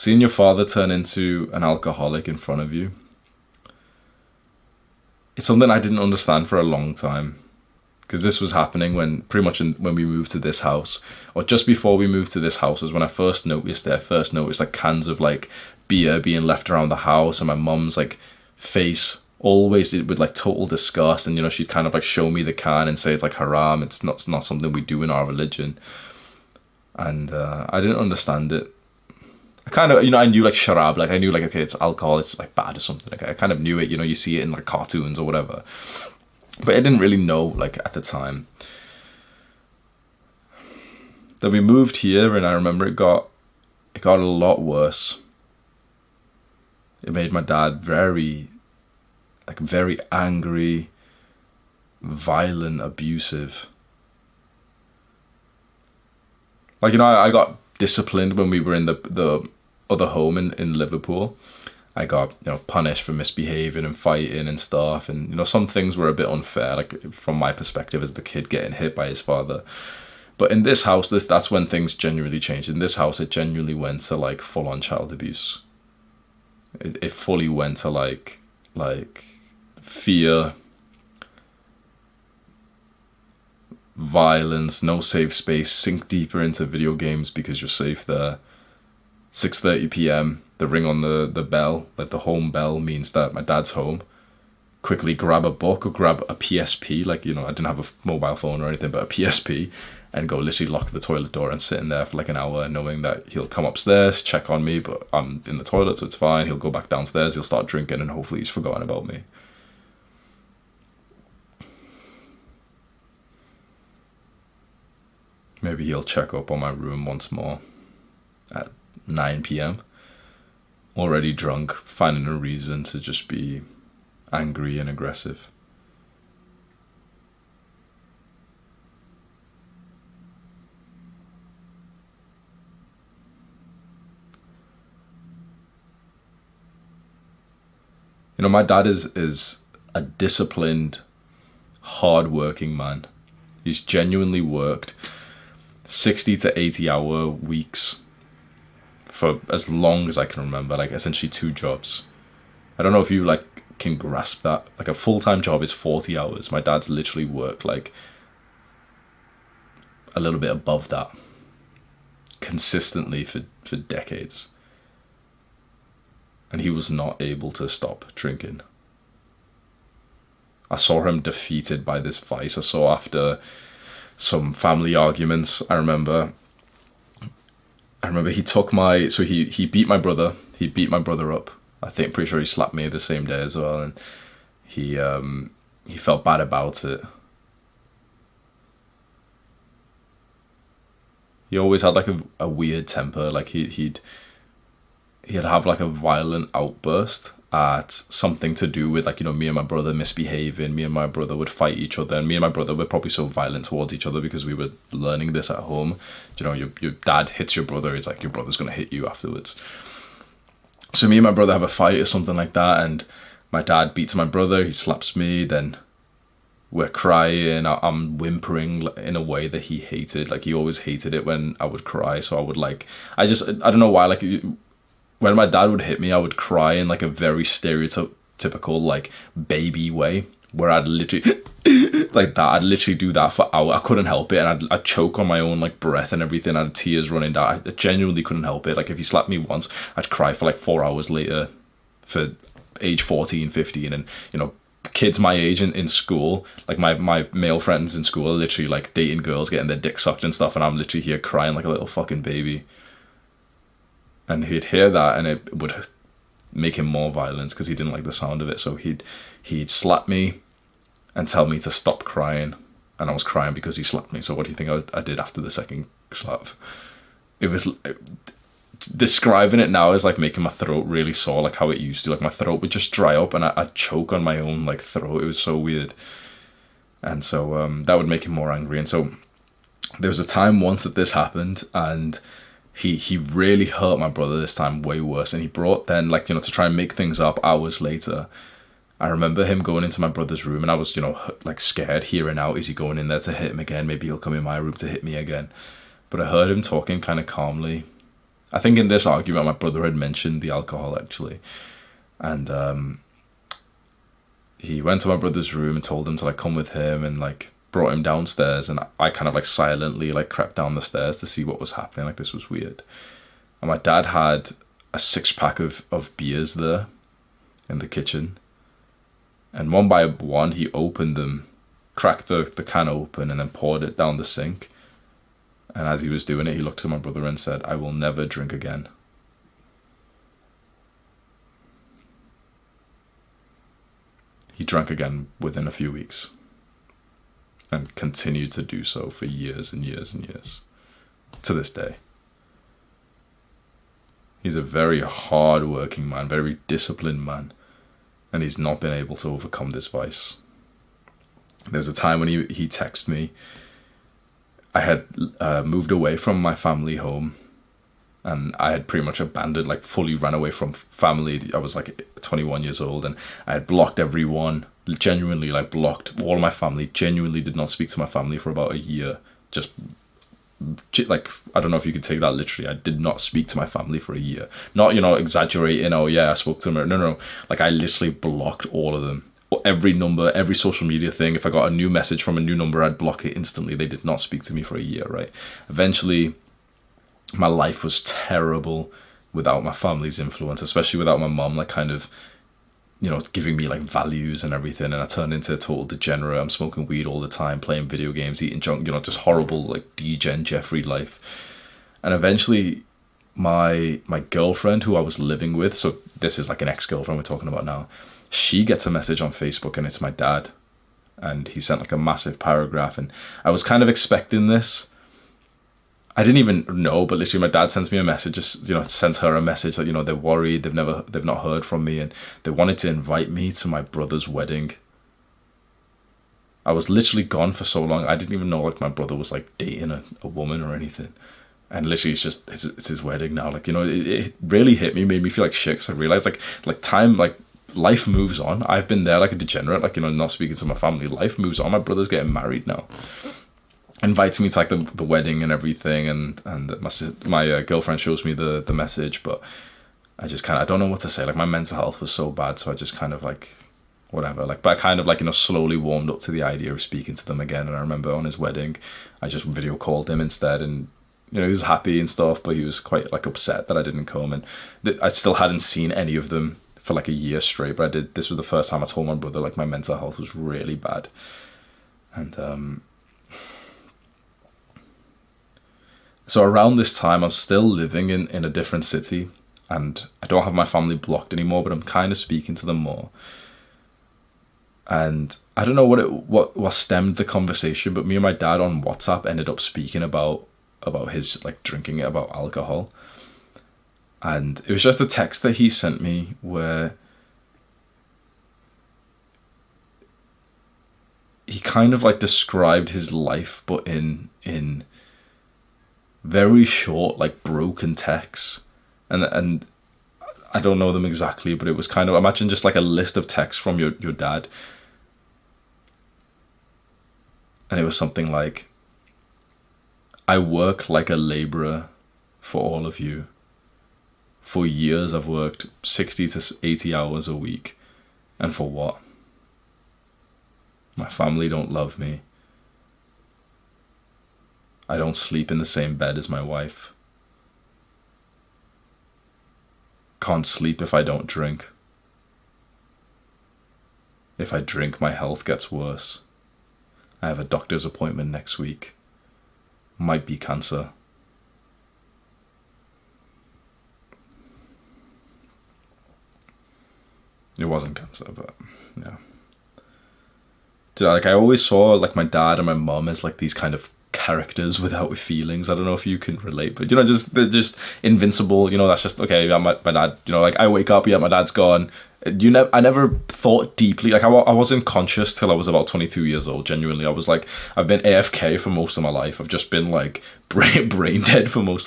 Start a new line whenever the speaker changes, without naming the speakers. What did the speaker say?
seeing your father turn into an alcoholic in front of you, it's something I didn't understand for a long time. Because this was happening when when we moved to this house, or just before we moved to this house is when I first noticed it. I first noticed like cans of like beer being left around the house, and my mum's like face always with like total disgust. And you know, she'd kind of like show me the can and say it's like haram. It's not something we do in our religion. And I didn't understand it. I kind of, you know, I knew like sharab, like I knew like, okay, it's alcohol, it's like bad or something. Like I kind of knew it, you know, you see it in like cartoons or whatever. But I didn't really know, like, at the time. Then we moved here, and I remember it got a lot worse. It made my dad very angry, violent, abusive. Like, you know, I got disciplined when we were in the other home in Liverpool. I got, you know, punished for misbehaving and fighting and stuff. And, you know, some things were a bit unfair, like from my perspective as the kid getting hit by his father. But in this house, that's when things genuinely changed. In this house, it genuinely went to like full on child abuse. It fully went to like fear, violence, no safe space, sink deeper into video games because you're safe there. 6:30 p.m. the ring on the bell, like the home bell, means that my dad's home. Quickly grab a book or grab a PSP, like, you know, I didn't have a mobile phone or anything, but a PSP, and go literally lock the toilet door and sit in there for like an hour, knowing that he'll come upstairs, check on me, but I'm in the toilet, so it's fine. He'll go back downstairs, he'll start drinking, and hopefully he's forgotten about me. Maybe he'll check up on my room once more at 9 p.m. already drunk, finding a reason to just be angry and aggressive. You know, my dad is a disciplined, hard-working man. He's genuinely worked 60 to 80 hour weeks for as long as I can remember, like essentially 2 jobs. I don't know if you like can grasp that. Like a full-time job is 40 hours. My dad's literally worked like a little bit above that consistently for decades. And he was not able to stop drinking. I saw him defeated by this vice. I saw after some family arguments, I remember he took he beat my brother. He beat my brother up. I think, pretty sure he slapped me the same day as well. And he felt bad about it. He always had like a weird temper. Like he'd have like a violent outburst at something to do with, like, you know, me and my brother misbehaving. Me and my brother would fight each other, and me and my brother were probably so violent towards each other because we were learning this at home. You know, your dad hits your brother, it's like your brother's gonna hit you afterwards. So me and my brother have a fight or something like that, and my dad beats my brother, he slaps me, then we're crying, I'm whimpering in a way that he hated. Like, he always hated it when I would cry, so I would I don't know why, like, when my dad would hit me, I would cry in like a very stereotypical like baby way, where I'd literally like that. I'd literally do that for hours. I couldn't help it, and I'd choke on my own like breath and everything. I had tears running down. I genuinely couldn't help it. Like, if he slapped me once, I'd cry for like 4 hours later. For age 14, 15, and you know, kids my age in school, like my male friends in school are literally like dating girls, getting their dick sucked and stuff, and I'm literally here crying like a little fucking baby. And he'd hear that, and it would make him more violent because he didn't like the sound of it. So he'd slap me and tell me to stop crying, and I was crying because he slapped me. So what do you think I did after the second slap? It was describing it now is like making my throat really sore, like how it used to. Like, my throat would just dry up, and I'd choke on my own like throat. It was so weird. And so that would make him more angry. And so there was a time once that this happened, and he really hurt my brother this time, way worse. And he brought then, like, you know, to try and make things up hours later, I remember him going into my brother's room, and I was, you know, like scared, hearing out, is he going in there to hit him again? Maybe he'll come in my room to hit me again. But I heard him talking kind of calmly, I think in this argument, my brother had mentioned the alcohol actually, and he went to my brother's room and told him to like come with him, and like brought him downstairs, and I kind of like silently like crept down the stairs to see what was happening. Like this was weird. And my dad had a 6-pack of beers there in the kitchen, and one by one he opened them, cracked the can open, and then poured it down the sink. And as he was doing it, he looked at my brother and said, "I will never drink again." He drank again within a few weeks and continued to do so for years and years and years to this day. He's a very hard-working man, very disciplined man, and he's not been able to overcome this vice. There was a time when he texted me. I had moved away from my family home, and I had pretty much abandoned, like fully ran away from family. I was like 21 years old, and I had blocked everyone, genuinely like blocked all my family, genuinely did not speak to my family for about a year. Just like, I don't know if you could take that literally. I did not speak to my family for a year. Not, exaggerating, oh yeah, I spoke to them. No. Like I literally blocked all of them. Every number, every social media thing. If I got a new message from a new number, I'd block it instantly. They did not speak to me for a year, right? Eventually, my life was terrible without my family's influence, especially without my mom, like kind of, giving me like values and everything. And I turned into a total degenerate. I'm smoking weed all the time, playing video games, eating junk, just horrible, like degen Jeffrey life. And eventually my girlfriend who I was living with, so this is like an ex-girlfriend we're talking about now, she gets a message on Facebook, and it's my dad. And he sent like a massive paragraph, and I was kind of expecting this. I didn't even know, but literally my dad sends me a message, just, sends her a message that, they're worried, they've not heard from me, and they wanted to invite me to my brother's wedding. I was literally gone for so long. I didn't even know like my brother was like dating a woman or anything. And literally it's his wedding now. Like, it really hit me, made me feel like shit, because I realized like time, like life moves on. I've been there like a degenerate, like, not speaking to my family. Life moves on. My brother's getting married now. Invites me to like the wedding and everything, and my girlfriend shows me the message, but I just I don't know what to say. Like my mental health was so bad, so I just kind of like whatever. Like, but I kind of like slowly warmed up to the idea of speaking to them again. And I remember on his wedding, I just video called him instead, and he was happy and stuff, but he was quite like upset that I didn't come, and I still hadn't seen any of them for like a year straight. But this was the first time I told my brother like my mental health was really bad, and so around this time, I'm still living in a different city, and I don't have my family blocked anymore, but I'm kind of speaking to them more. And I don't know what stemmed the conversation, but me and my dad on WhatsApp ended up speaking about his like drinking, about alcohol. And it was just a text that he sent me where he kind of like described his life, but in very short, like broken texts, and I don't know them exactly, but it was kind of, imagine just like a list of texts from your dad, and it was something like, "I work like a labourer for all of you. For years I've worked 60 to 80 hours a week, and for what? My family don't love me. I don't sleep in the same bed as my wife. Can't sleep if I don't drink. If I drink, my health gets worse. I have a doctor's appointment next week. Might be cancer." It wasn't cancer, but yeah. Like I always saw like my dad and my mum as like these kind of characters without feelings. I don't know if you can relate, but they're just invincible. That's just okay. Yeah, my dad. Like I wake up, yeah, my dad's gone. I never thought deeply. Like I wasn't conscious till I was about 22 years old. Genuinely, I was like, I've been AFK for most of my life. I've just been like brain dead for most of